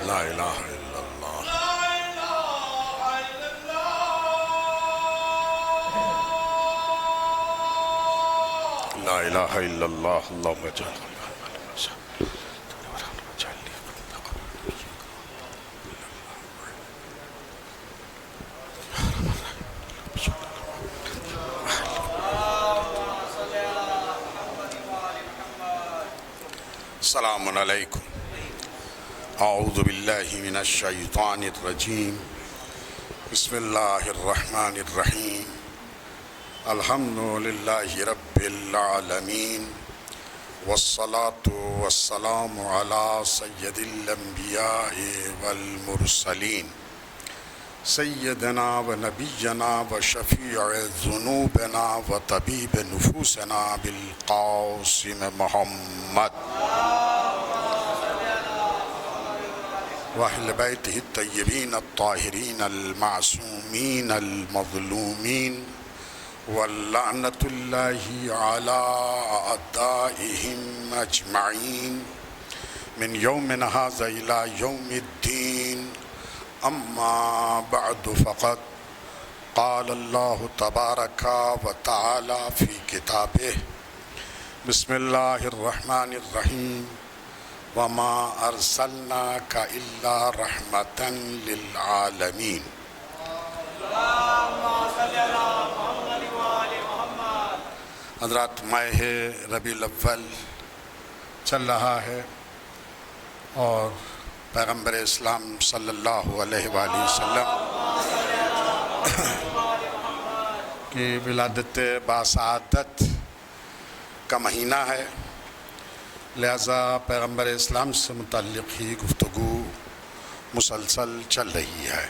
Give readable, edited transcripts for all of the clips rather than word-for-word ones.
لا الہ الا اللہ لا الہ الا اللہ اللہم اجعل السلام علیکم اعوذ باللہ من الشیطان الرجیم بسم اللہ الرحمن الرحیم الحمد للہ رب العالمین والصلاة والسلام علی سید الانبیاء والمرسلین سیدنا و نبینا و شفیع ذنوبنا و طبیب نفوسنا بالقاسم محمد وأهل بيته الطيبين الطاهرين المعصومين المظلومين واللعنة الله على أعدائهم أجمعين من يومنا هذا إلى يوم الدين أما بعد فقد قال الله تبارك وتعالى في كتابه بسم الله الرحمن الرحيم وما ارسلناک الا رحمۃ للعالمین۔ حضرات ماہ ربیع الاول چل رہا ہے اور پیغمبر اسلام صلی اللہ علیہ وآلہ وسلم کی ولادت باسعادت کا مہینہ ہے، لہذا پیغمبر اسلام سے متعلق ہی گفتگو مسلسل چل رہی ہے۔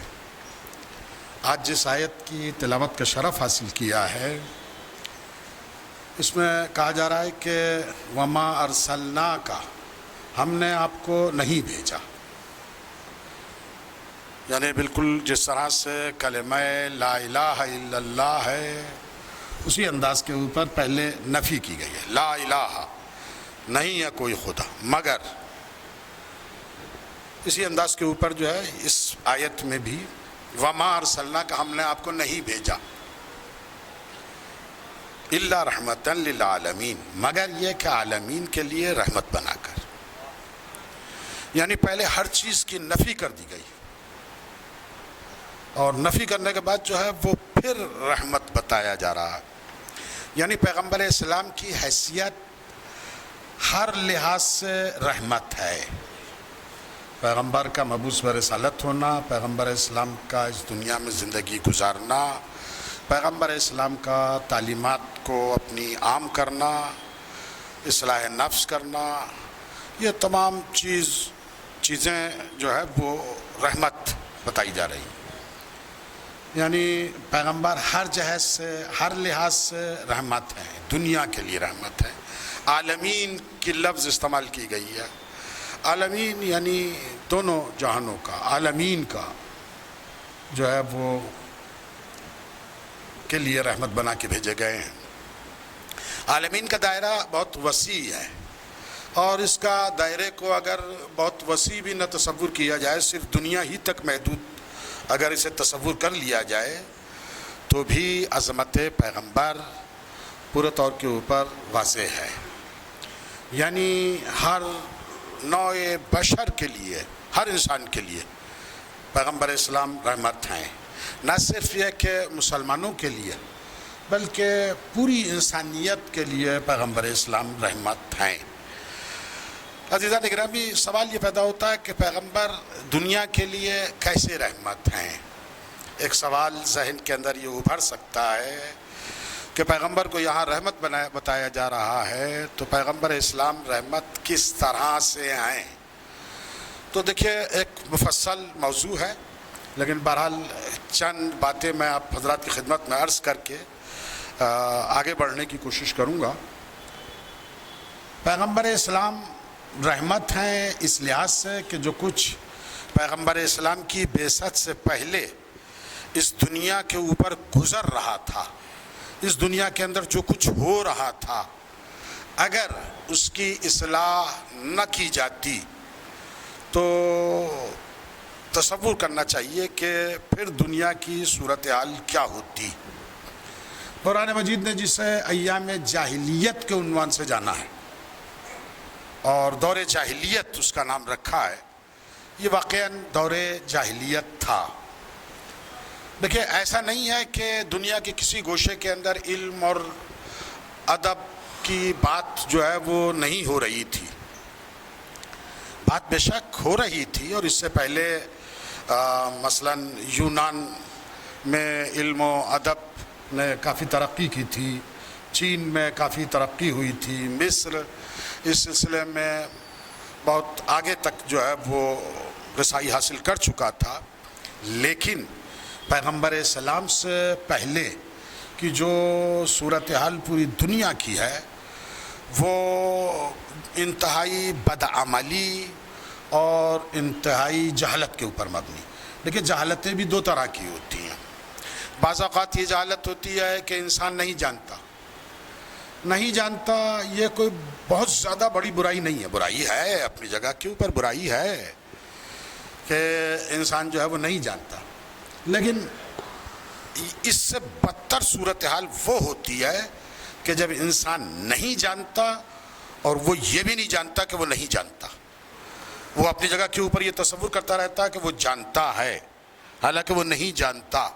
آج جس آیت کی تلاوت کا شرف حاصل کیا ہے اس میں کہا جا رہا ہے کہ وما ارسلناک، ہم نے آپ کو نہیں بھیجا، یعنی بالکل جس طرح سے کلمہ لا الہ الا اللہ ہے اسی انداز کے اوپر پہلے نفی کی گئی ہے، لا الہ نہیں ہے کوئی خدا مگر، اسی انداز کے اوپر جو ہے اس آیت میں بھی وما ارسلناک، ہم نے آپ کو نہیں بھیجا الا رحمۃ للعالمین، مگر یہ کہ عالمین کے لیے رحمت بنا کر، یعنی پہلے ہر چیز کی نفی کر دی گئی اور نفی کرنے کے بعد جو ہے وہ پھر رحمت بتایا جا رہا ہے، یعنی پیغمبر اسلام کی حیثیت ہر لحاظ سے رحمت ہے۔ پیغمبر کا مبعوث برسالت ہونا، پیغمبر اسلام کا اس دنیا میں زندگی گزارنا، پیغمبر اسلام کا تعلیمات کو اپنی عام کرنا، اصلاح نفس کرنا، یہ تمام چیزیں جو ہے وہ رحمت بتائی جا رہی ہیں، یعنی پیغمبر ہر جہت سے ہر لحاظ سے رحمت ہے، دنیا کے لیے رحمت ہے۔ عالمین کی لفظ استعمال کی گئی ہے، عالمین یعنی دونوں جہانوں کا، عالمین کا جو ہے وہ کے لیے رحمت بنا کے بھیجے گئے ہیں۔ عالمین کا دائرہ بہت وسیع ہے اور اس کا دائرے کو اگر بہت وسیع بھی نہ تصور کیا جائے، صرف دنیا ہی تک محدود اگر اسے تصور کر لیا جائے تو بھی عظمت پیغمبر پورے طور کے اوپر واضح ہے، یعنی ہر نوع بشر کے لیے، ہر انسان کے لیے پیغمبر اسلام رحمت ہیں، نہ صرف یہ کہ مسلمانوں کے لیے بلکہ پوری انسانیت کے لیے پیغمبر اسلام رحمت ہیں۔ عزیزان گرامی، سوال یہ پیدا ہوتا ہے کہ پیغمبر دنیا کے لیے کیسے رحمت ہیں؟ ایک سوال ذہن کے اندر یہ ابھر سکتا ہے کہ پیغمبر کو یہاں رحمت بتایا جا رہا ہے تو پیغمبر اسلام رحمت کس طرح سے ہیں؟ تو دیکھیے ایک مفصل موضوع ہے، لیکن بہرحال چند باتیں میں آپ حضرات کی خدمت میں عرض کر کے آگے بڑھنے کی کوشش کروں گا۔ پیغمبر اسلام رحمت ہیں اس لحاظ سے کہ جو کچھ پیغمبر اسلام کی بعثت سے پہلے اس دنیا کے اوپر گزر رہا تھا، اس دنیا کے اندر جو کچھ ہو رہا تھا، اگر اس کی اصلاح نہ کی جاتی تو تصور کرنا چاہیے کہ پھر دنیا کی صورتحال کیا ہوتی۔ قرآن مجید نے جسے ایام جاہلیت کے عنوان سے جانا ہے اور دور جاہلیت اس کا نام رکھا ہے، یہ واقعاً دور جاہلیت تھا۔ دیکھیں، ایسا نہیں ہے کہ دنیا کے کسی گوشے کے اندر علم اور ادب کی بات جو ہے وہ نہیں ہو رہی تھی، بات بے شک ہو رہی تھی، اور اس سے پہلے مثلاً یونان میں علم و ادب نے کافی ترقی کی تھی، چین میں کافی ترقی ہوئی تھی، مصر اس سلسلے میں بہت آگے تک جو ہے وہ رسائی حاصل کر چکا تھا، لیکن پیغمبر اسلام سے پہلے کی جو صورتحال پوری دنیا کی ہے وہ انتہائی بدعملی اور انتہائی جہالت کے اوپر مبنی۔ لیکن جہالتیں بھی دو طرح کی ہوتی ہیں۔ بعض اوقات یہ جہالت ہوتی ہے کہ انسان نہیں جانتا، یہ کوئی بہت زیادہ بڑی برائی نہیں ہے، برائی ہے اپنی جگہ کے اوپر، برائی ہے کہ انسان جو ہے وہ نہیں جانتا، لیکن اس سے بدتر صورتحال وہ ہوتی ہے کہ جب انسان نہیں جانتا اور وہ یہ بھی نہیں جانتا کہ وہ نہیں جانتا، وہ اپنی جگہ کے اوپر یہ تصور کرتا رہتا ہے کہ وہ جانتا ہے حالانکہ وہ نہیں جانتا،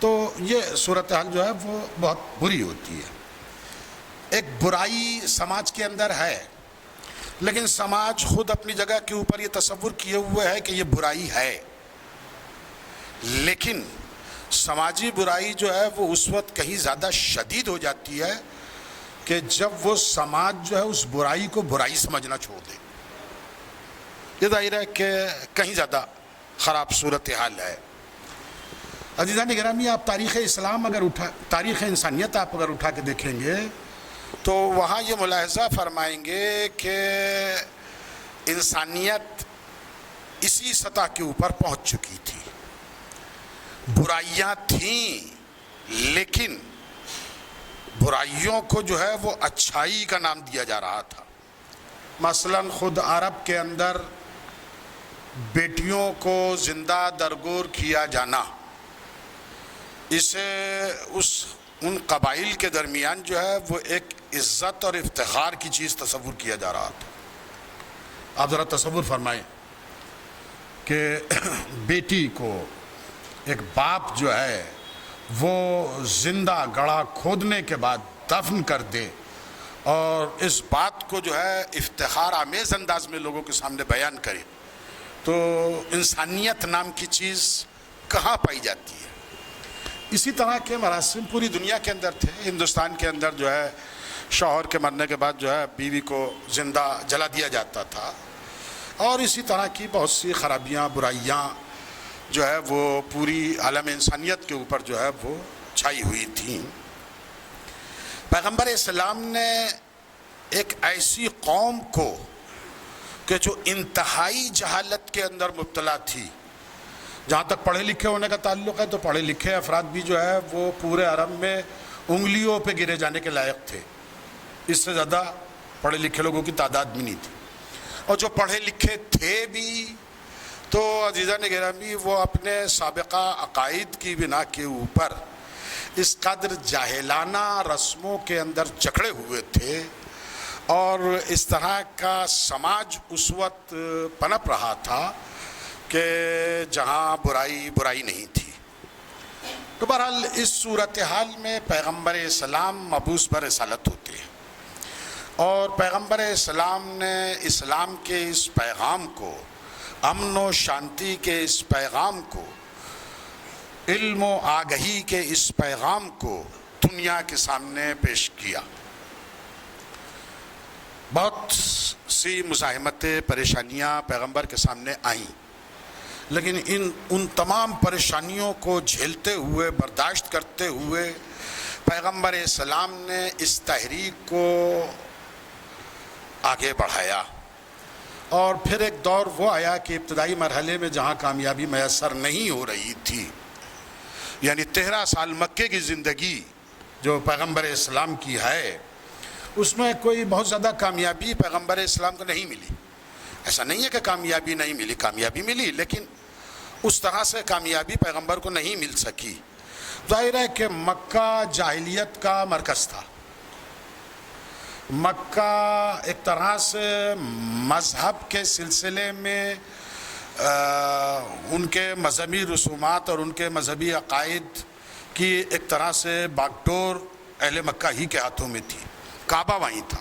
تو یہ صورتحال جو ہے وہ بہت بری ہوتی ہے۔ ایک برائی سماج کے اندر ہے، لیکن سماج خود اپنی جگہ کے اوپر یہ تصور کیے ہوئے ہے کہ یہ برائی ہے، لیکن سماجی برائی جو ہے وہ اس وقت کہیں زیادہ شدید ہو جاتی ہے کہ جب وہ سماج جو ہے اس برائی کو برائی سمجھنا چھوڑ دے۔ یہ ظاہر ہے کہ کہیں زیادہ خراب صورتحال ہے۔ عزیزان گرامی، آپ تاریخ اسلام تاریخ انسانیت آپ اگر اٹھا کے دیکھیں گے تو وہاں یہ ملاحظہ فرمائیں گے کہ انسانیت اسی سطح کے اوپر پہنچ چکی تھی، برائیاں تھیں، لیکن برائیوں کو جو ہے وہ اچھائی کا نام دیا جا رہا تھا۔ مثلاً خود عرب کے اندر بیٹیوں کو زندہ درگور کیا جانا، اسے ان قبائل کے درمیان جو ہے وہ ایک عزت اور افتخار کی چیز تصور کیا جا رہا تھا۔ آپ ذرا تصور فرمائیں کہ بیٹی کو ایک باپ جو ہے وہ زندہ گڑھا کھودنے کے بعد دفن کر دے اور اس بات کو جو ہے افتخار آمیز انداز میں لوگوں کے سامنے بیان کرے، تو انسانیت نام کی چیز کہاں پائی جاتی ہے؟ اسی طرح کے مراسم پوری دنیا کے اندر تھے۔ ہندوستان کے اندر جو ہے شوہر کے مرنے کے بعد جو ہے بیوی کو زندہ جلا دیا جاتا تھا، اور اسی طرح کی بہت سی خرابیاں، برائیاں جو ہے وہ پوری عالم انسانیت کے اوپر جو ہے وہ چھائی ہوئی تھیں۔ پیغمبر اسلام نے ایک ایسی قوم کو کہ جو انتہائی جہالت کے اندر مبتلا تھی، جہاں تک پڑھے لکھے ہونے کا تعلق ہے تو پڑھے لکھے افراد بھی جو ہے وہ پورے عرب میں انگلیوں پہ گرے جانے کے لائق تھے، اس سے زیادہ پڑھے لکھے لوگوں کی تعداد بھی نہیں تھی، اور جو پڑھے لکھے تھے بھی تو عزیزان گرامی وہ اپنے سابقہ عقائد کی بنا کے اوپر اس قدر جاہلانہ رسموں کے اندر جکڑے ہوئے تھے، اور اس طرح کا سماج اس وقت پنپ رہا تھا کہ جہاں برائی نہیں تھی۔ تو بہرحال اس صورتحال میں پیغمبر اسلام مبعوث برسالت ہوتے ہیں، اور پیغمبر اسلام نے اسلام کے اس پیغام کو، امن و شانتی کے اس پیغام کو، علم و آگہی کے اس پیغام کو دنیا کے سامنے پیش کیا۔ بہت سی مزاحمتیں، پریشانیاں پیغمبر کے سامنے آئیں، لیکن ان تمام پریشانیوں کو جھیلتے ہوئے، برداشت کرتے ہوئے پیغمبر اسلام نے اس تحریک کو آگے بڑھایا، اور پھر ایک دور وہ آیا کہ ابتدائی مرحلے میں جہاں کامیابی میسر نہیں ہو رہی تھی، یعنی 13 سال مکے کی زندگی جو پیغمبر اسلام کی ہے، اس میں کوئی بہت زیادہ کامیابی پیغمبر اسلام کو نہیں ملی۔ ایسا نہیں ہے کہ کامیابی نہیں ملی، کامیابی ملی، لیکن اس طرح سے کامیابی پیغمبر کو نہیں مل سکی۔ ظاہر ہے کہ مکہ جاہلیت کا مرکز تھا، مکہ ایک طرح سے مذہب کے سلسلے میں ان کے مذہبی رسومات اور ان کے مذہبی عقائد کی ایک طرح سے باگڈور اہل مکہ ہی کے ہاتھوں میں تھی۔ کعبہ وہیں تھا،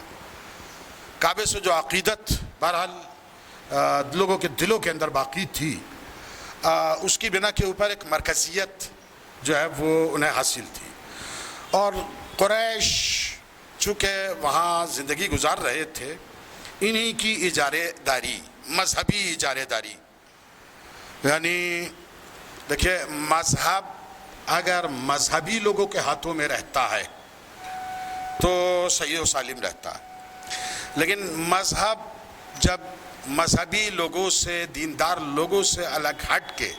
کعبے سے جو عقیدت بہرحال لوگوں کے دلوں کے اندر باقی تھی، اس کی بنا کے اوپر ایک مرکزیت جو ہے وہ انہیں حاصل تھی۔ اور قریش چونکہ وہاں زندگی گزار رہے تھے، انہی کی اجارے داری، مذہبی اجارے داری، یعنی دیکھیے مذہب اگر مذہبی لوگوں کے ہاتھوں میں رہتا ہے تو صحیح و سالم رہتا ہے، لیکن مذہب جب مذہبی لوگوں سے، دیندار لوگوں سے الگ ہٹ کے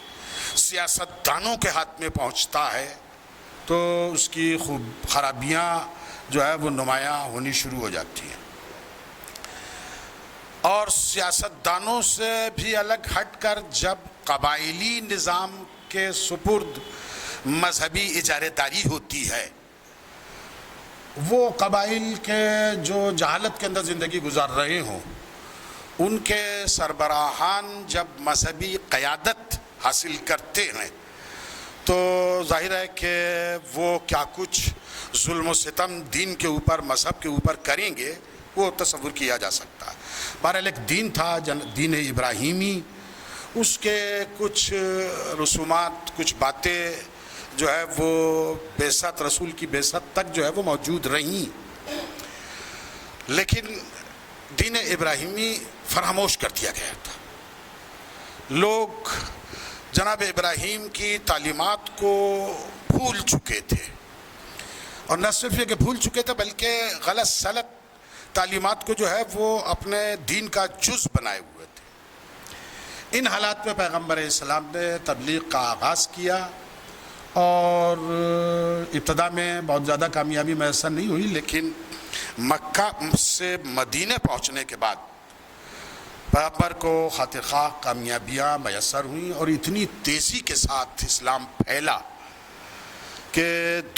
سیاستدانوں کے ہاتھ میں پہنچتا ہے تو اس کی خوب خرابیاں جو ہے وہ نمایاں ہونی شروع ہو جاتی ہیں۔ اور سیاستدانوں سے بھی الگ ہٹ کر جب قبائلی نظام کے سپرد مذہبی اجارے داری ہوتی ہے، وہ قبائل کے جو جہالت کے اندر زندگی گزار رہے ہوں، ان کے سربراہان جب مذہبی قیادت حاصل کرتے ہیں تو ظاہر ہے کہ وہ کیا کچھ ظلم و ستم دین کے اوپر، مذہب کے اوپر کریں گے وہ تصور کیا جا سکتا ہے۔ بہرحال ایک دین تھا دین ابراہیمی، اس کے کچھ رسومات، کچھ باتیں جو ہے وہ بعثت، رسول کی بعثت تک جو ہے وہ موجود رہیں، لیکن دین ابراہیمی فراموش کر دیا گیا تھا۔ لوگ جناب ابراہیم کی تعلیمات کو بھول چکے تھے، اور نہ صرف یہ کہ بھول چکے تھے بلکہ غلط سلط تعلیمات کو جو ہے وہ اپنے دین کا جز بنائے ہوئے تھے۔ ان حالات میں پیغمبر اسلام نے تبلیغ کا آغاز کیا، اور ابتدا میں بہت زیادہ کامیابی میسر نہیں ہوئی، لیکن مکہ سے مدینے پہنچنے کے بعد پیغمبر کو خاطر خواہ کامیابیاں میسر ہوئیں، اور اتنی تیزی کے ساتھ اسلام پھیلا کہ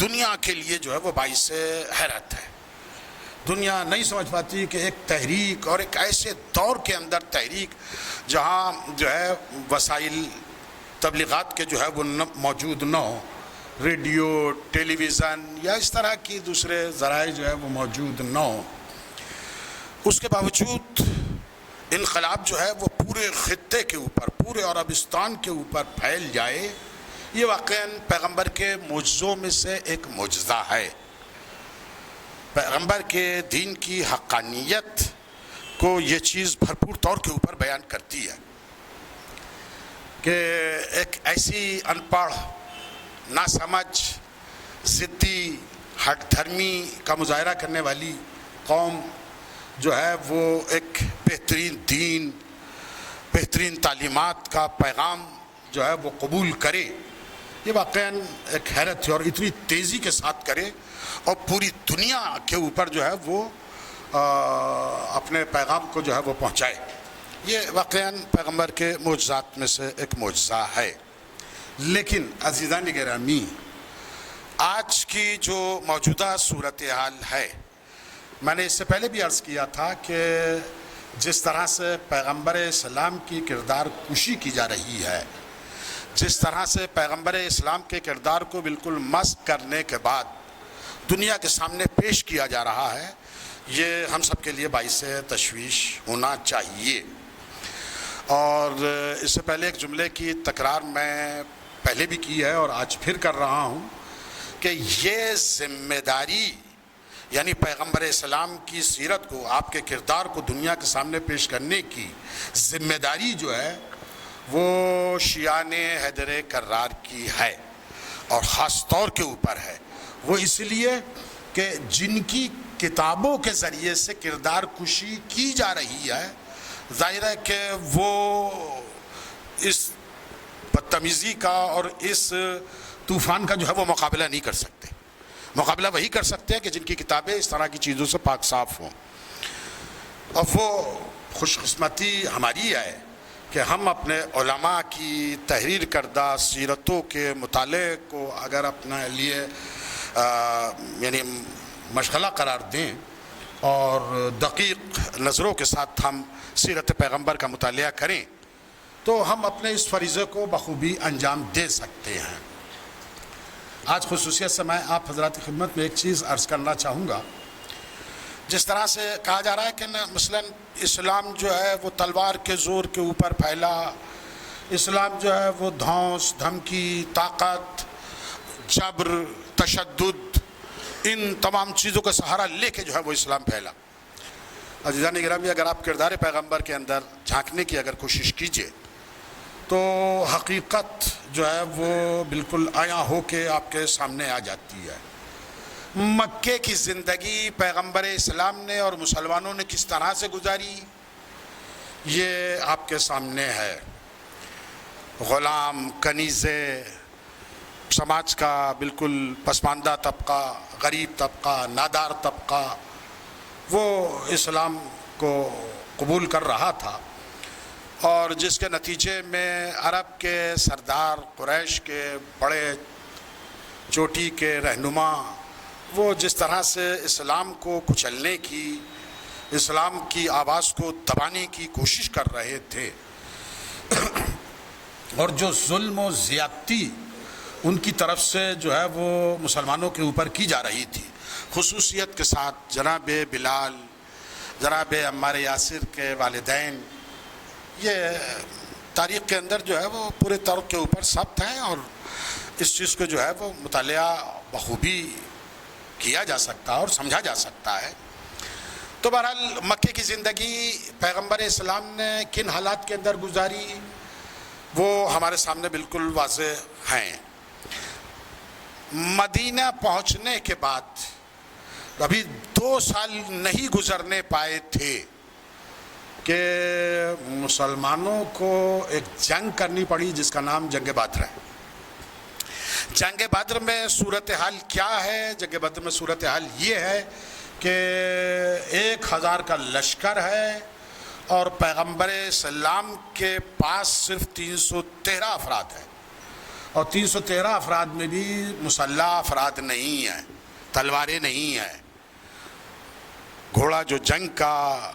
دنیا کے لیے جو ہے وہ باعث حیرت ہے۔ دنیا نہیں سمجھ پاتی کہ ایک تحریک، اور ایک ایسے دور کے اندر تحریک جہاں جو ہے وسائل تبلیغات کے جو ہے وہ موجود نہ ہو، ریڈیو، ٹیلی ویژن یا اس طرح کی دوسرے ذرائع جو ہے وہ موجود نہ ہو، اس کے باوجود انقلاب جو ہے وہ پورے خطے کے اوپر، پورے عربستان کے اوپر پھیل جائے، یہ واقعاً پیغمبر کے معجزوں میں سے ایک معجزہ ہے۔ پیغمبر کے دین کی حقانیت کو یہ چیز بھرپور طور کے اوپر بیان کرتی ہے کہ ایک ایسی ان پڑھ، ناسمجھ، ضدی، ہٹ دھرمی کا مظاہرہ کرنے والی قوم جو ہے وہ ایک بہترین دین، بہترین تعلیمات کا پیغام جو ہے وہ قبول کرے، یہ واقعاً ایک حیرت ہے، اور اتنی تیزی کے ساتھ کرے اور پوری دنیا کے اوپر جو ہے وہ اپنے پیغام کو جو ہے وہ پہنچائے، یہ واقعاً پیغمبر کے معجزات میں سے ایک معجزہ ہے۔ لیکن عزیزان گرامی، آج کی جو موجودہ صورتحال ہے، میں نے اس سے پہلے بھی عرض کیا تھا کہ جس طرح سے پیغمبر اسلام کی کردار کشی کی جا رہی ہے، جس طرح سے پیغمبر اسلام کے کردار کو بالکل مسخ کرنے کے بعد دنیا کے سامنے پیش کیا جا رہا ہے، یہ ہم سب کے لیے باعث تشویش ہونا چاہیے۔ اور اس سے پہلے ایک جملے کی تکرار میں پہلے بھی کی ہے اور آج پھر کر رہا ہوں کہ یہ ذمہ داری، یعنی پیغمبر اسلام کی سیرت کو، آپ کے کردار کو دنیا کے سامنے پیش کرنے کی ذمہ داری جو ہے وہ شیعان حیدر کرار کی ہے، اور خاص طور کے اوپر ہے وہ اس لیے کہ جن کی کتابوں کے ذریعے سے کردار کشی کی جا رہی ہے، ظاہر ہے کہ وہ اس بدتمیزی کا اور اس طوفان کا جو ہے وہ مقابلہ نہیں کر سکتے۔ مقابلہ وہی کر سکتے ہیں کہ جن کی کتابیں اس طرح کی چیزوں سے پاک صاف ہوں، اور وہ خوش قسمتی ہماری ہے کہ ہم اپنے علماء کی تحریر کردہ سیرتوں کے مطالعے کو اگر اپنے لیے یعنی مشغلہ قرار دیں اور دقیق نظروں کے ساتھ ہم سیرت پیغمبر کا مطالعہ کریں تو ہم اپنے اس فریضے کو بخوبی انجام دے سکتے ہیں۔ آج خصوصیت سے میں آپ حضرات کی خدمت میں ایک چیز عرض کرنا چاہوں گا۔ جس طرح سے کہا جا رہا ہے کہ مثلا اسلام جو ہے وہ تلوار کے زور کے اوپر پھیلا، اسلام جو ہے وہ دھونس، دھمکی، طاقت، جبر، تشدد، ان تمام چیزوں کا سہارا لے کے جو ہے وہ اسلام پھیلا۔ عزیزان گرامی، اگر آپ کردار پیغمبر کے اندر جھانکنے کی اگر کوشش کیجئے تو حقیقت جو ہے وہ بالکل عیاں ہو کے آپ کے سامنے آ جاتی ہے۔ مکے کی زندگی پیغمبر اسلام نے اور مسلمانوں نے کس طرح سے گزاری یہ آپ کے سامنے ہے۔ غلام، کنیزے، سماج کا بالکل پسماندہ طبقہ، غریب طبقہ، نادار طبقہ وہ اسلام کو قبول کر رہا تھا، اور جس کے نتیجے میں عرب کے سردار، قریش کے بڑے چوٹی کے رہنما وہ جس طرح سے اسلام کو کچلنے کی، اسلام کی آواز کو دبانے کی کوشش کر رہے تھے، اور جو ظلم و زیادتی ان کی طرف سے جو ہے وہ مسلمانوں کے اوپر کی جا رہی تھی، خصوصیت کے ساتھ جناب بلال، جناب عمار یاسر کے والدین، یہ تاریخ کے اندر جو ہے وہ پورے طور کے اوپر ثبت ہے، اور اس چیز کو جو ہے وہ مطالعہ بخوبی کیا جا سکتا ہے اور سمجھا جا سکتا ہے۔ تو بہرحال مکے کی زندگی پیغمبر اسلام نے کن حالات کے اندر گزاری وہ ہمارے سامنے بالکل واضح ہیں۔ مدینہ پہنچنے کے بعد ابھی 2 سال نہیں گزرنے پائے تھے کہ مسلمانوں کو ایک جنگ کرنی پڑی جس کا نام جنگ بدر ہے۔ جنگ بدر میں صورتحال کیا ہے؟ جنگ بدر میں صورتحال یہ ہے کہ 1000 کا لشکر ہے اور پیغمبر اسلام کے پاس صرف 313 افراد ہیں، اور 313 افراد میں بھی مسلح افراد نہیں ہیں، تلواریں نہیں ہیں۔ گھوڑا جو جنگ کا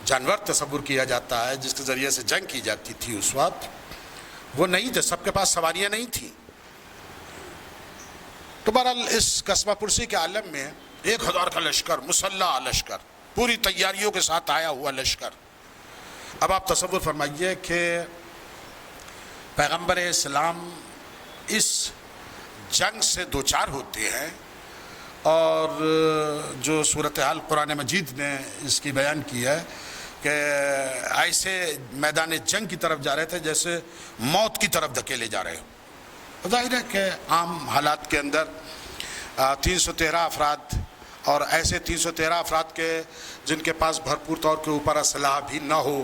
جانور تصور کیا جاتا ہے، جس کے ذریعے سے جنگ کی جاتی تھی اس وقت، وہ نہیں تھے، سب کے پاس سواریاں نہیں تھیں۔ تو بہرحال اس قصبہ پرسی کے عالم میں 1000 کا لشکر، مسلح لشکر، پوری تیاریوں کے ساتھ آیا ہوا لشکر۔ اب آپ تصور فرمائیے کہ پیغمبر اسلام اس جنگ سے دوچار ہوتے ہیں، اور جو صورتحال قرآن مجید نے اس کی بیان کی ہے کہ ایسے میدان جنگ کی طرف جا رہے تھے جیسے موت کی طرف دھکیلے جا رہے ہو۔ ظاہر ہے کہ عام حالات کے اندر 313 افراد، اور ایسے 313 افراد کے جن کے پاس بھرپور طور کے اوپر اسلحہ بھی نہ ہو،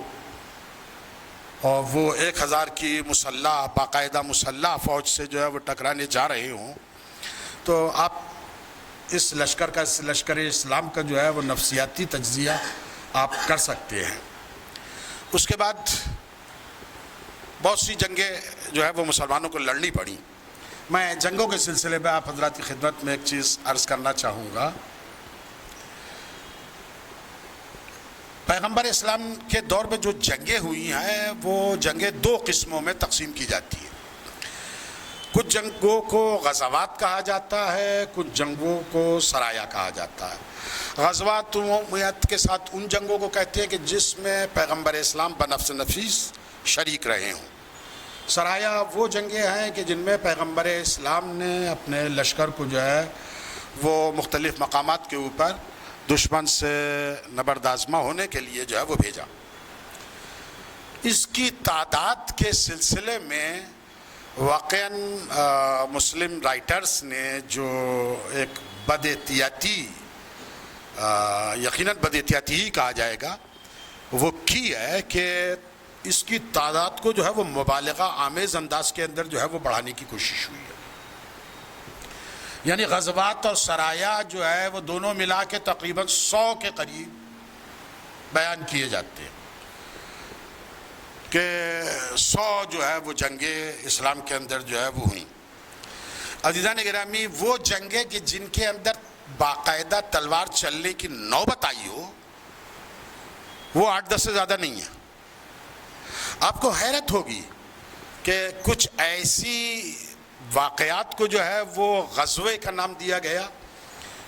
اور وہ 1000 کی مسلح، باقاعدہ مسلح فوج سے جو ہے وہ ٹکرانے جا رہے ہوں، تو آپ اس لشکر کا، اس لشکر اسلام کا جو ہے وہ نفسیاتی تجزیہ آپ کر سکتے ہیں۔ اس کے بعد بہت سی جنگیں جو ہے وہ مسلمانوں کو لڑنی پڑی۔ میں جنگوں کے سلسلے میں آپ حضرات کی خدمت میں ایک چیز عرض کرنا چاہوں گا۔ پیغمبر اسلام کے دور میں جو جنگیں ہوئی ہیں وہ جنگیں 2 قسموں میں تقسیم کی جاتی ہیں۔ کچھ جنگوں کو غزوات کہا جاتا ہے، کچھ جنگوں کو سرایا کہا جاتا ہے۔ غزوات عمومیت کے ساتھ ان جنگوں کو کہتے ہیں کہ جس میں پیغمبر اسلام بنفس نفیس شریک رہے ہوں۔ سرایا وہ جنگیں ہیں کہ جن میں پیغمبر اسلام نے اپنے لشکر کو جو ہے وہ مختلف مقامات کے اوپر دشمن سے نبرد آزما ہونے کے لیے جو ہے وہ بھیجا۔ اس کی تعداد کے سلسلے میں واقعاً مسلم رائٹرز نے جو ایک بد احتیاطی، یقیناً بد احتیاطی ہی کہا جائے گا، وہ کی ہے کہ اس کی تعداد کو جو ہے وہ مبالغہ آمیز انداز کے اندر جو ہے وہ بڑھانے کی کوشش ہوئی ہے۔ یعنی غزوات اور سرایا جو ہے وہ دونوں ملا کے تقریباً 100 کے قریب بیان کیے جاتے ہیں۔ کہ 100 جو ہے وہ جنگیں اسلام کے اندر جو ہے وہ ہوئیں. عزیزان گرامی، وہ جنگیں کہ جن کے اندر باقاعدہ تلوار چلنے کی نوبت آئی ہو، وہ 8-10 سے زیادہ نہیں ہے. آپ کو حیرت ہوگی کہ کچھ ایسی واقعات کو جو ہے وہ غزوے کا نام دیا گیا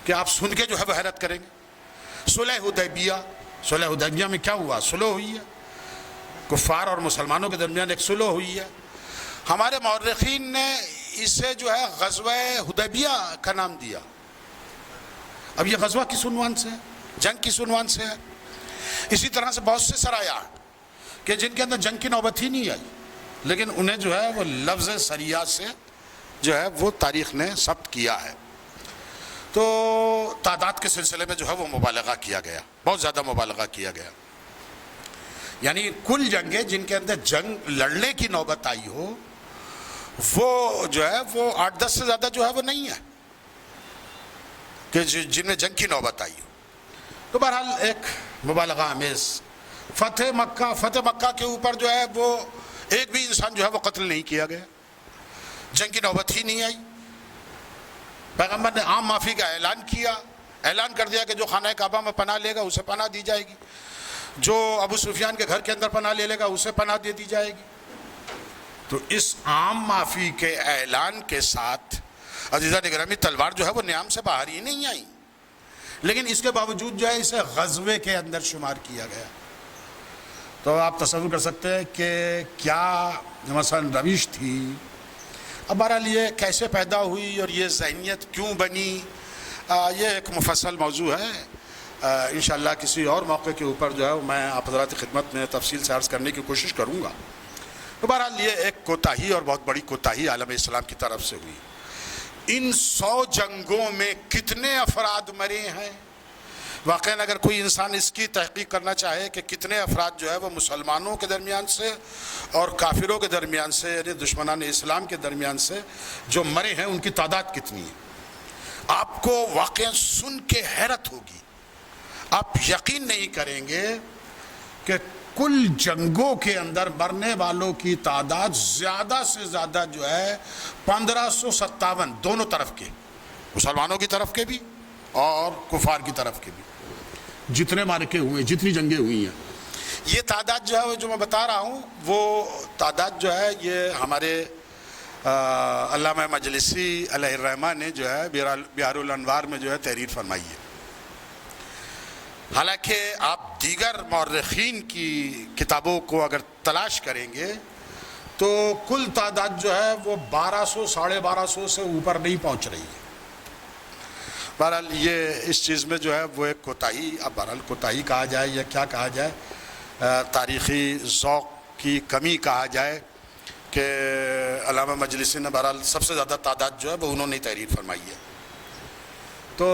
کہ آپ سن کے جو ہے وہ حیرت کریں گے. صلح حدیبیہ میں کیا ہوا؟ صلح ہوئی ہے، کفار اور مسلمانوں کے درمیان ایک صلح ہوئی ہے. ہمارے مورخین نے اسے جو ہے غزوہ حدیبیہ کا نام دیا. اب یہ غزوہ کس عنوان سے ہے؟ جنگ کس عنوان سے ہے. اسی طرح سے بہت سے سرایہ کہ جن کے اندر جنگ کی نوبت ہی نہیں آئی، لیکن انہیں جو ہے وہ لفظ سریہ سے جو ہے وہ تاریخ نے ثبت کیا ہے. تو تعداد کے سلسلے میں جو ہے وہ مبالغہ کیا گیا، بہت زیادہ مبالغہ کیا گیا. یعنی کل جنگیں جن کے اندر جنگ لڑنے کی نوبت آئی ہو، وہ جو ہے وہ 8-10 سے زیادہ جو ہے وہ نہیں ہے کہ جن میں جنگ کی نوبت آئی ہو. تو بہرحال ایک مبالغہ آمیز فتح مکہ کے اوپر جو ہے وہ ایک بھی انسان جو ہے وہ قتل نہیں کیا گیا، جنگ کی نوبت ہی نہیں آئی. پیغمبر نے عام معافی کا اعلان کر دیا کہ جو خانہ کعبہ میں پناہ لے گا اسے پناہ دی جائے گی، جو ابو سفیان کے گھر کے اندر پناہ لے گا اسے پناہ دے دی جائے گی. تو اس عام معافی کے اعلان کے ساتھ عزیزان گرامی تلوار جو ہے وہ نیام سے باہر ہی نہیں آئی، لیکن اس کے باوجود جو ہے اسے غزوے کے اندر شمار کیا گیا. تو آپ تصور کر سکتے ہیں کہ کیا مثلا روش تھی. اب بہرحال یہ کیسے پیدا ہوئی اور یہ ذہنیت کیوں بنی، یہ ایک مفصل موضوع ہے. انشاءاللہ کسی اور موقع کے اوپر جو ہے میں آپ حضرات کی خدمت میں تفصیل سے عرض کرنے کی کوشش کروں گا. تو بہرحال یہ ایک کوتاہی اور بہت بڑی کوتاہی عالم اسلام کی طرف سے ہوئی. ان 100 جنگوں میں کتنے افراد مرے ہیں؟ واقعاً اگر کوئی انسان اس کی تحقیق کرنا چاہے کہ کتنے افراد جو ہے وہ مسلمانوں کے درمیان سے اور کافروں کے درمیان سے، یعنی دشمنان اسلام کے درمیان سے جو مرے ہیں، ان کی تعداد کتنی ہے، آپ کو واقعاً سن کے حیرت ہوگی. آپ یقین نہیں کریں گے کہ کل جنگوں کے اندر مرنے والوں کی تعداد زیادہ سے زیادہ جو ہے 1557، دونوں طرف کے، مسلمانوں کی طرف کے بھی اور کفار کی طرف کے بھی، جتنے مارکے ہوئے، جتنی جنگیں ہوئی ہیں. یہ تعداد جو ہے جو میں بتا رہا ہوں، وہ تعداد جو ہے یہ ہمارے علامہ مجلسی علیہ الرحمہ نے جو ہے بحار الانوار میں جو ہے تحریر فرمائی ہے. حالانکہ آپ دیگر مورخین کی کتابوں کو اگر تلاش کریں گے تو کل تعداد جو ہے وہ 1200 1250 سے اوپر نہیں پہنچ رہی ہے. بہرحال یہ اس چیز میں جو ہے وہ ایک کوتاہی، اب بہرحال کوتاہی کہا جائے یا کیا کہا جائے، تاریخی ذوق کی کمی کہا جائے کہ علامہ مجلسی نے بہرحال سب سے زیادہ تعداد جو ہے وہ انہوں نے تحریر فرمائی ہے. تو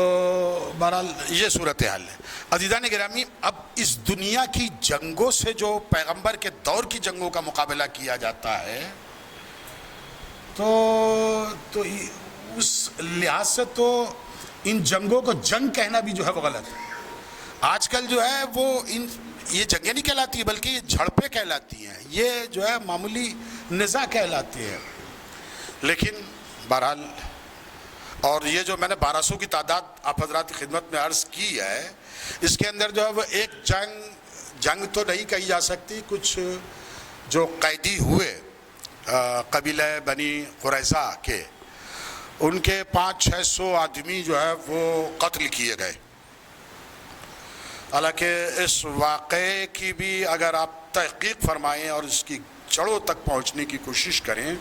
بہرحال یہ صورتحال ہے. عزیزان گرامی، اب اس دنیا کی جنگوں سے جو پیغمبر کے دور کی جنگوں کا مقابلہ کیا جاتا ہے تو اس لحاظ سے تو ان جنگوں کو جنگ کہنا بھی جو ہے وہ غلط ہے. آج کل جو ہے وہ یہ جنگیں نہیں کہلاتی بلکہ یہ جھڑپیں کہلاتی ہیں، یہ جو ہے معمولی نزاع کہلاتے ہیں. لیکن بہرحال اور یہ جو میں نے 1200 کی تعداد آپ حضرات کی خدمت میں عرض کی ہے، اس کے اندر جو ہے وہ ایک جنگ تو نہیں کہی جا سکتی. کچھ جو قیدی ہوئے قبیلہ بنی قریظہ کے، ان کے 500-600 آدمی جو ہے وہ قتل کیے گئے. حالانکہ اس واقعے کی بھی اگر آپ تحقیق فرمائیں اور اس کی جڑوں تک پہنچنے کی کوشش کریں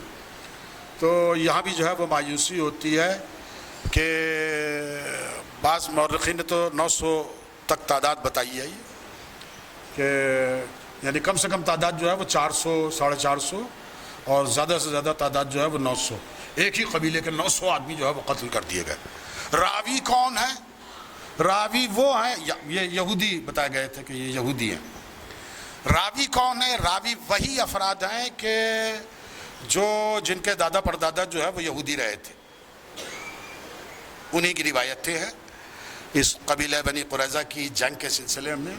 تو یہاں بھی جو ہے وہ مایوسی ہوتی ہے کہ بعض مورخین نے تو 900 تک تعداد بتائی ہے کہ یعنی کم سے کم تعداد جو ہے وہ 400 450 اور زیادہ سے زیادہ تعداد جو ہے وہ 900. ایک ہی قبیلے کے 900 آدمی جو ہے وہ قتل کر دیے گئے. راوی کون ہے؟ راوی وہ ہیں، یہ یہودی بتائے گئے تھے کہ یہ یہودی ہیں. راوی کون ہے؟ راوی وہی افراد ہیں کہ جن کے دادا پردادا جو ہے وہ یہودی رہے تھے، انہی کی روایتیں ہیں اس قبیلہ بنی قریظہ کی جنگ کے سلسلے میں.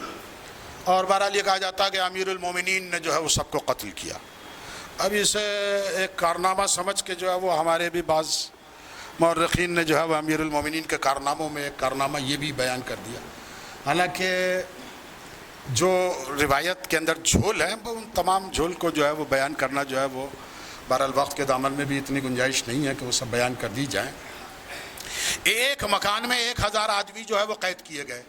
اور بہرحال یہ کہا جاتا ہے کہ امیر المومنین نے جو ہے وہ سب کو قتل کیا. اب اسے ایک کارنامہ سمجھ کے جو ہے وہ ہمارے بھی بعض مورخین نے جو ہے وہ امیر المومنین کے کارناموں میں ایک کارنامہ یہ بھی بیان کر دیا. حالانکہ جو روایت کے اندر جھول ہے وہ ان تمام جھول کو جو ہے وہ بیان کرنا جو ہے وہ بہرحال وقت کے دامن میں بھی اتنی گنجائش نہیں ہے کہ وہ سب بیان کر دی جائیں. ایک مکان میں 1000 آدمی جو ہے وہ قید کیے گئے.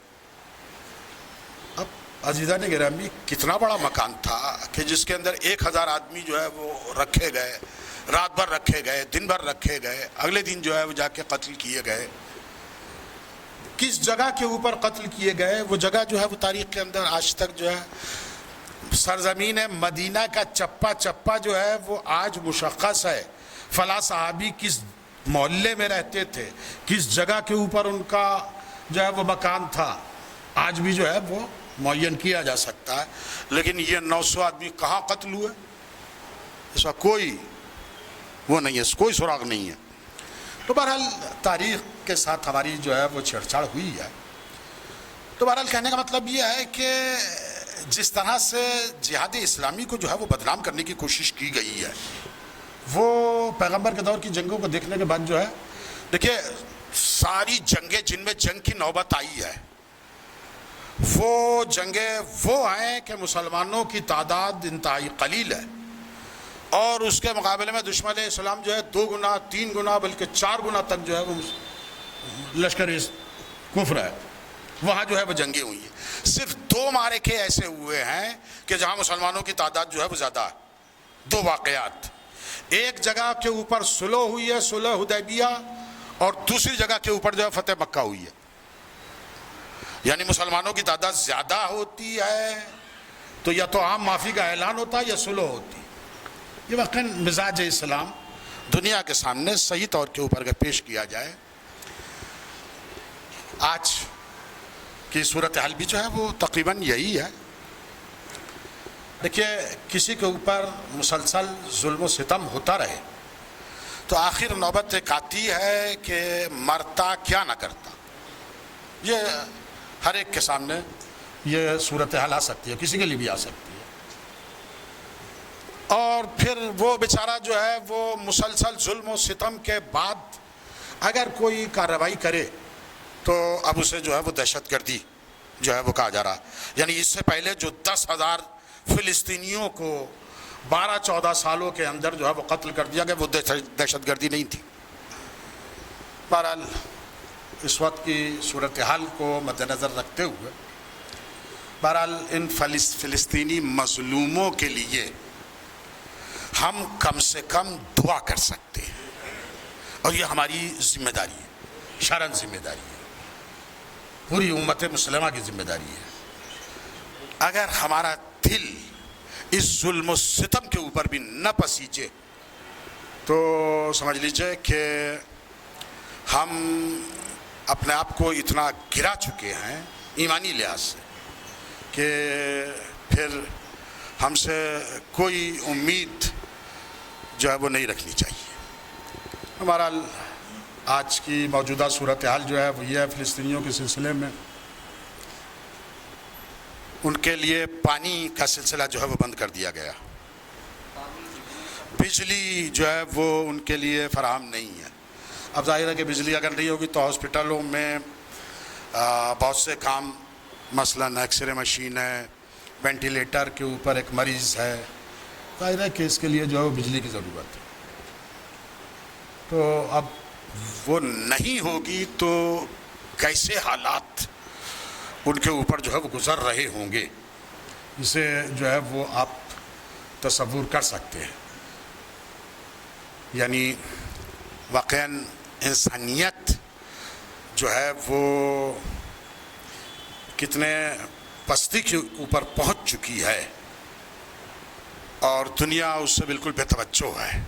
اب عزیزان گرامی کتنا بڑا مکان تھا کہ جس کے اندر 1000 آدمی جو ہے وہ رکھے گئے, رات بھر رکھے گئے, دن بھر رکھے گئے, اگلے دن جو ہے وہ جا کے قتل کیے گئے. کس جگہ کے اوپر قتل کیے گئے وہ جگہ جو ہے وہ تاریخ کے اندر آج تک جو ہے سرزمین مدینہ کا چپا چپا جو ہے وہ آج مشخص ہے. فلاں صحابی کس محلے میں رہتے تھے, کس جگہ کے اوپر ان کا جو ہے وہ مکان تھا, آج بھی جو ہے وہ معین کیا جا سکتا ہے. لیکن یہ 900 آدمی کہاں قتل ہوئے اس کا کوئی وہ نہیں ہے, کوئی سراغ نہیں ہے. تو بہرحال تاریخ کے ساتھ ہماری جو ہے وہ چھیڑ چھاڑ ہوئی ہے. تو بہرحال کہنے کا مطلب یہ ہے کہ جس طرح سے جہاد اسلامی کو جو ہے وہ بدنام کرنے کی کوشش کی گئی ہے, وہ پیغمبر کے دور کی جنگوں کو دیکھنے کے بعد جو ہے, دیکھیے ساری جنگیں جن میں جنگ کی نوبت آئی ہے وہ جنگیں وہ ہیں کہ مسلمانوں کی تعداد انتہائی قلیل ہے اور اس کے مقابلے میں دشمن اسلام جو ہے 2 گنا 3 گنا بلکہ 4 گنا تک جو ہے وہ لشکر کفر ہے. وہاں جو ہے وہ جنگیں ہوئی ہیں. صرف 2 معرکے ایسے ہوئے ہیں کہ جہاں مسلمانوں کی تعداد جو ہے وہ زیادہ ہے. 2 واقعات, ایک جگہ کے اوپر صلح ہوئی ہے, صلح حدیبیہ, اور دوسری جگہ کے اوپر جو ہے فتح مکہ ہوئی ہے. یعنی مسلمانوں کی تعداد زیادہ ہوتی ہے تو یا تو عام معافی کا اعلان ہوتا ہے یا صلح ہوتی. یہ واقعاً مزاج اسلام دنیا کے سامنے صحیح طور کے اوپر اگر پیش کیا جائے, آج کی صورتحال بھی جو ہے وہ تقریباً یہی ہے. دیکھیے کسی کے اوپر مسلسل ظلم و ستم ہوتا رہے تو آخر نوبت ایک آتی ہے کہ مرتا کیا نہ کرتا. یہ ہر ایک کے سامنے یہ صورتحال آ سکتی ہے, کسی کے لیے بھی آ سکتی ہے. اور پھر وہ بیچارہ جو ہے وہ مسلسل ظلم و ستم کے بعد اگر کوئی کارروائی کرے تو اب اسے جو ہے وہ دہشت گردی جو ہے وہ کہا جا رہا. یعنی اس سے پہلے جو 10,000 فلسطینیوں کو 12-14 سالوں کے اندر جو ہے وہ قتل کر دیا گیا وہ دہشت گردی نہیں تھی. بہرحال اس وقت کی صورتحال کو مد نظر رکھتے ہوئے بہرحال ان فلسطینی مظلوموں کے لیے ہم کم سے کم دعا کر سکتے ہیں اور یہ ہماری ذمہ داری ہے, شرعاً ذمہ داری ہے, پوری امت مسلمہ کی ذمہ داری ہے. اگر ہمارا دل اس ظلم و ستم کے اوپر بھی نہ پسیجے تو سمجھ لیجئے کہ ہم اپنے آپ کو اتنا گرا چکے ہیں ایمانی لحاظ سے کہ پھر ہم سے کوئی امید جو ہے وہ نہیں رکھنی چاہیے. ہمارا آج کی موجودہ صورتحال جو ہے وہ یہ ہے فلسطینیوں کے سلسلے میں ان کے لیے پانی کا سلسلہ جو ہے وہ بند کر دیا گیا. بجلی جو ہے وہ ان کے لیے فراہم نہیں ہے. اب ظاہر ہے کہ بجلی اگر نہیں ہوگی تو ہاسپٹلوں میں بہت سے کام, مثلاً ایکس رے مشین ہے, وینٹیلیٹر کے اوپر ایک مریض ہے, ظاہر ہے کہ اس کے لیے جو ہے وہ بجلی کی ضرورت ہے. تو اب وہ نہیں ہوگی تو کیسے حالات ان کے اوپر جو ہے وہ گزر رہے ہوں گے, اسے جو ہے وہ آپ تصور کر سکتے ہیں. یعنی واقعاً انسانیت جو ہے وہ کتنے پستی کے اوپر پہنچ چکی ہے اور دنیا اس سے بالکل بے توجہ ہے.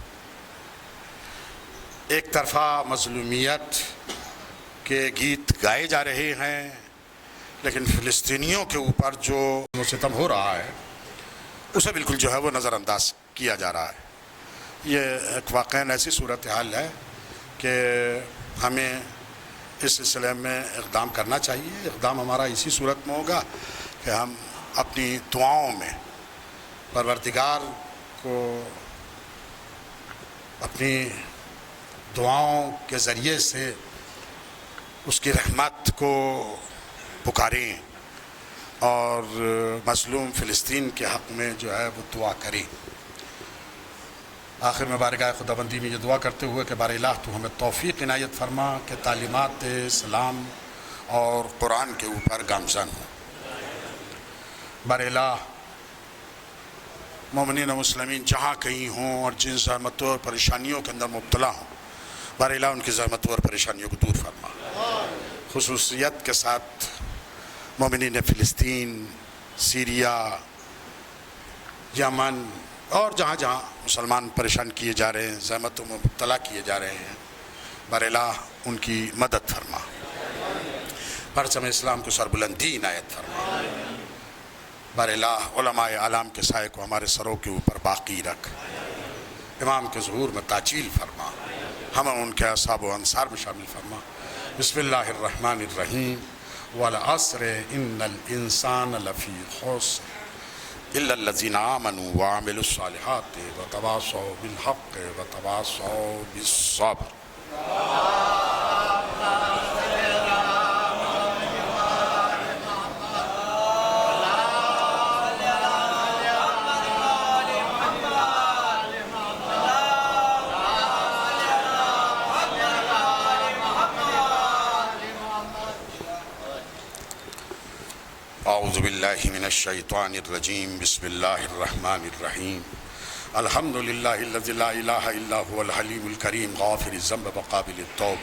ایک طرفہ مظلومیت کے گیت گائے جا رہے ہیں لیکن فلسطینیوں کے اوپر جو ستم ہو رہا ہے اسے بالکل جو ہے وہ نظر انداز کیا جا رہا ہے. یہ ایک واقعاً ایسی صورتحال ہے کہ ہمیں اس سلسلے میں اقدام کرنا چاہیے. اقدام ہمارا اسی صورت میں ہوگا کہ ہم اپنی دعاؤں میں پروردگار کو اپنی دعاؤں کے ذریعے سے اس کی رحمت کو پکاریں اور مظلوم فلسطین کے حق میں جو ہے وہ دعا کریں۔ آخر میں بارگاہ خداوندی میں یہ دعا کرتے ہوئے کہ بار الہ تو ہمیں توفیق عنایت فرما کہ تعلیمات اسلام اور قرآن کے اوپر گامزن ہوں۔ بار الہ مومنین و مسلمین جہاں کہیں ہوں اور جن زحمتوں اور پریشانیوں کے اندر مبتلا ہوں، بار الہ ان کی زحمتوں اور پریشانیوں کو دور فرما۔ خصوصیت کے ساتھ مومنین فلسطین، سیریا، یمن اور جہاں جہاں مسلمان پریشان کیے جا رہے ہیں، زحمتوں میں مبتلا کیے جا رہے ہیں، بار الہ ان کی مدد فرما، پرچم اسلام کو سربلندی عنایت فرما۔ بار الہ علماء اعلام کے سائے کو ہمارے سروں کے اوپر باقی رکھ، امام کے ظہور میں تعجیل فرما، ہمیں ان کے اصحاب و انصار میں شامل فرما۔ بسم اللہ الرحمن الرحیم۔ والعصر ان الانسان لفی خسر الا الذین آمنوا وعملوا الصالحات وتواصوا بالحق وتواصوا بالصبر۔ اعوذ باللہ من الشیطان الرجیم، بسم اللہ الرحمن الرحیم۔ الحمد للہ الذی لا الہ الا هو الحلیم الکریم غافر الذنب وقابل التوب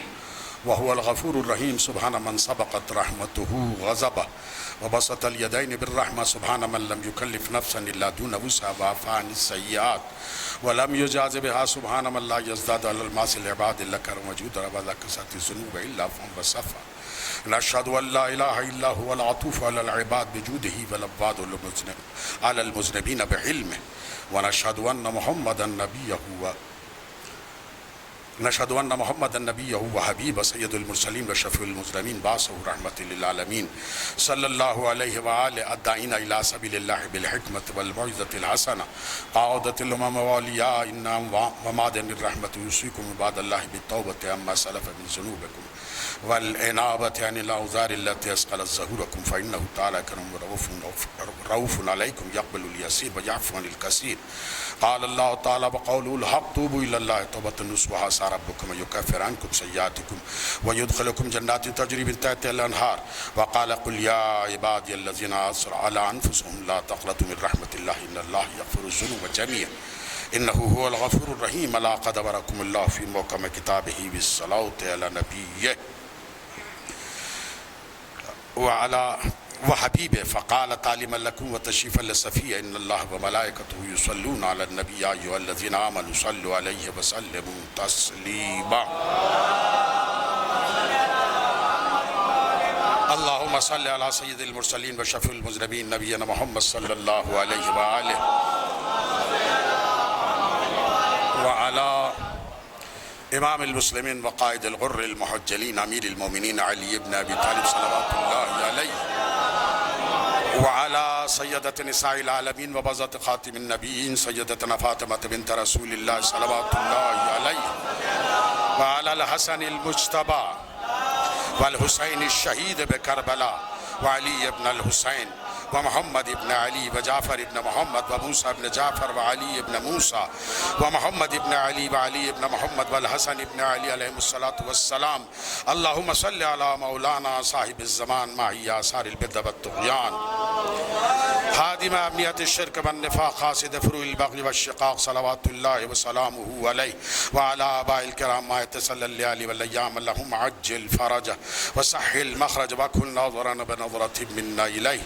وهو الغفور الرحیم۔ سبحان من سبقت رحمته غضبه وبسط الیدین بالرحمہ۔ سبحان من لم یکلف نفسا الا دون وسعها وعفى عن السیئات ولم یجاز بها۔ سبحان من لا یزداد علی المعاصی العباد الا کرم وجود ولا کثرة الذنوب الا فهم وصفا۔ نشهد ان لا اله الا هو العطوف على العباد بجوده والعباد على المذنبين بعلمه ونشهد ان محمدا نبيه وحبيب سيد المرسلين وشفيع المذنبين بعثه رحمة للعالمين صلى الله عليه وآله الداعين إلى سبيل الله بالحكمة والموعظة الحسنة قاعدة الأمم والأولياء إنهم ومعدن الرحمة يوصيكم عباد الله بالتوبة عما سلف من ذنوبكم والإنابة عن الأوزار التي أثقلت ظهوركم فإنه تعالى كريم رؤوف عليكم يقبل اليسير ويعفو عن الكثير قال الله تعالى وقوله الحق توبوا إلى الله توبة نصوحا عسى ربكم أن يكفر عنكم سيئاتكم ويدخلكم جنات تجري من تحتها الأنهار وقال قل يا عبادي الذين أسرفوا على أنفسهم لا تقنطوا من رحمة الله إن الله يغفر الذنوب جميعا إنه هو الغفور الرحيم لقد أمركم الله في محكم كتابه بالصلاة على نبيه وعلى وحبيبه فقال تعليما لكم وتشريفا للصفية إن الله وملائكته يصلون على النبي يا أيها الذين آمنوا صلوا عليه وسلموا تسليما اللهم صل على سيد المرسلين وشفيع المذنبين نبينا محمد صلى الله عليه وآله وعلى امام المسلمين وقائد الغر المحجلين امیر المومنین علی بن ابی طالب صلوات اللہ علیہ وعلى سیدة نساء العالمین وبذات خاتم النبیین سیدتنا فاطمة بنت رسول اللہ صلوات اللہ علیہ وعلى الحسن المجتبى والحسین الشہید بکربلا وعلی ابن الحسین ومحمد ابن علی وجعفر ابن محمد وموسى ابن جعفر وعلی ابن موسى ومحمد ابن علی وعلی ابن محمد والحسن ابن علی علیہم الصلاة والسلام اللہم صل علی مولانا صاحب الزمان معی آثار البدع والطغیان خادم امنیت الشرک والنفاق خاصد فروع البغي والشقاق صلوات اللہ وسلامه علیہ وعلى آباء الكرام ما يتسلل الليالي والأيام اللهم عجل فرجه وسهل مخرج وكن ناظرنا بنظرة منا إليه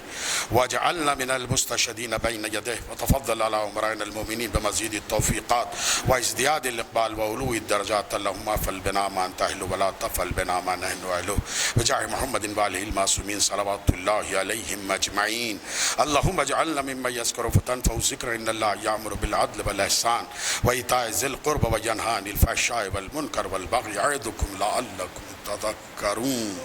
واجعلنا من المستشهدين بين يديه وتفضل على أمرائنا المؤمنين بمزيد التوفيقات وازدياد الإقبال وعلو الدرجات اللهم افعل بنا ما أنت أهله ولا تفعل بنا ما نحن أهله بجاه محمد وآله المعصومين صلوات الله عليهم أجمعين اللهم اجعلنا ممن يذكر فتنفع الذكر إن الله يأمر بالعدل والإحسان وإيتاء ذي القربى وينهى عن الفحشاء والمنكر والبغي يعظكم لعلكم تذكرون